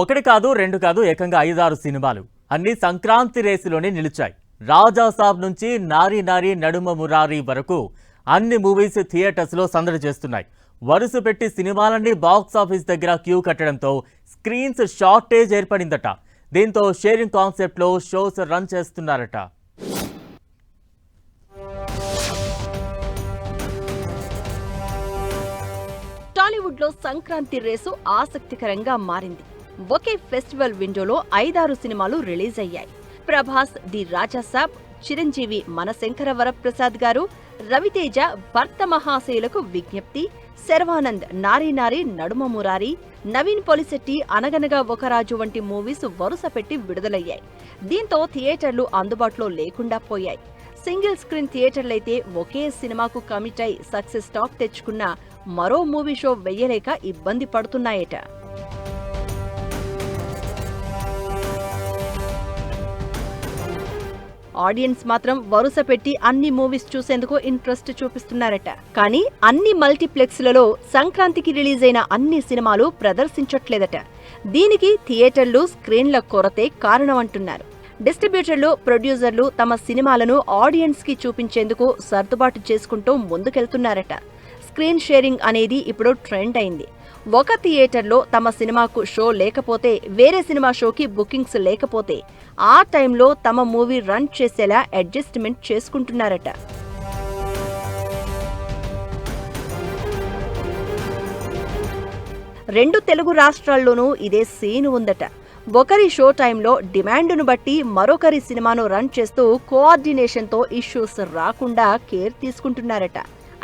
ఒకటి కాదు రెండు కాదు ఏకంగా 5-6 సినిమాలు అన్ని సంక్రాంతి రేసులోనే నిలిచాయి. రాజా సాబ్ నుంచి నారీ నారీ నడుమ మురారి వరకు అన్ని మూవీస్ థియేటర్స్ లో సందడి చేస్తున్నాయి. వరుస పెట్టి సినిమాలన్నీ బాక్స్ ఆఫీస్ దగ్గర క్యూ కట్టడంతో స్క్రీన్స్ షార్టేజ్ ఏర్పడిందట. దీంతో షేరింగ్ కాన్సెప్ట్ లో షోస్ రన్ చేస్తున్నారట. టాలీవుడ్ లో సంక్రాంతి రేసు ఆసక్తికరంగా మారింది. ఒకే ఫెస్టివల్ విండోలో 5-6 సినిమాలు రిలీజ్ అయ్యాయి. ప్రభాస్ ది రాజా సాబ్, చిరంజీవి మనశంకర వరప్రసాద్ గారు, రవితేజ భర్త మహాశయులకు విజ్ఞప్తి, శర్వానంద్ నారీ నారీ నడుమ మురారి, నవీన్ పొలిశెట్టి అనగనగా ఒక రాజు వంటి మూవీస్ వరుస పెట్టి విడుదలయ్యాయి. దీంతో థియేటర్లు అందుబాటులో లేకుండా పోయాయి. సింగిల్ స్క్రీన్ థియేటర్లైతే ఒకే సినిమాకు కమిట్ అయి సక్సెస్ టాక్ తెచ్చుకున్న మరో మూవీ షో వెయ్యలేక ఇబ్బంది పడుతున్నాయట. ఆడియన్స్ మాత్రం వరుస పెట్టి అన్ని మూవీస్ చూసేందుకు ఇంట్రెస్ట్ చూపిస్తున్నారట. కానీ అన్ని మల్టీప్లెక్స్లలో సంక్రాంతికి రిలీజ్ అయిన అన్ని సినిమాలు ప్రదర్శించట్లేదట. దీనికి థియేటర్లు, స్క్రీన్ల కొరతే కారణమంటున్నారు. డిస్ట్రిబ్యూటర్లు, ప్రొడ్యూసర్లు తమ సినిమాలను ఆడియన్స్ కి చూపించేందుకు సర్దుబాటు చేసుకుంటూ ముందుకెళ్తున్నారట. స్క్రీన్ షేరింగ్ అనేది ఇప్పుడు ట్రెండ్ అయింది. ఒక థియేటర్లో తమ సినిమాకు షో లేకపోతే, వేరే సినిమా షోకి బుకింగ్స్ లేకపోతే ఆ టైంలో తమ మూవీ రన్ చేసేలా అడ్జస్ట్మెంట్ చేసుకుంటున్నారట. రెండు తెలుగు రాష్ట్రాల్లోనూ ఇదే సీన్ ఉందట. ఒకరి షో టైంలో డిమాండ్ను బట్టి మరొకరి సినిమాను రన్ చేస్తూ కోఆర్డినేషన్తో ఇష్యూస్ రాకుండా కేర్ తీసుకుంటున్నారట.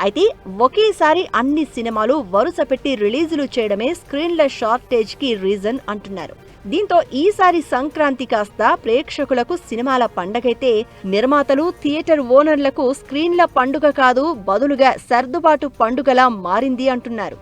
అయితే ఒకేసారి అన్ని సినిమాలు వరుస పెట్టి రిలీజులు చేయడమే స్క్రీన్ల షార్టేజ్ కి రీజన్ అంటున్నారు. దీంతో ఈసారి సంక్రాంతి కాస్త ప్రేక్షకులకు సినిమాల పండగైతే, నిర్మాతలు, థియేటర్ ఓనర్లకు స్క్రీన్ల పండుగ కాదు, బదులుగా సర్దుబాటు పండుగలా మారింది అంటున్నారు.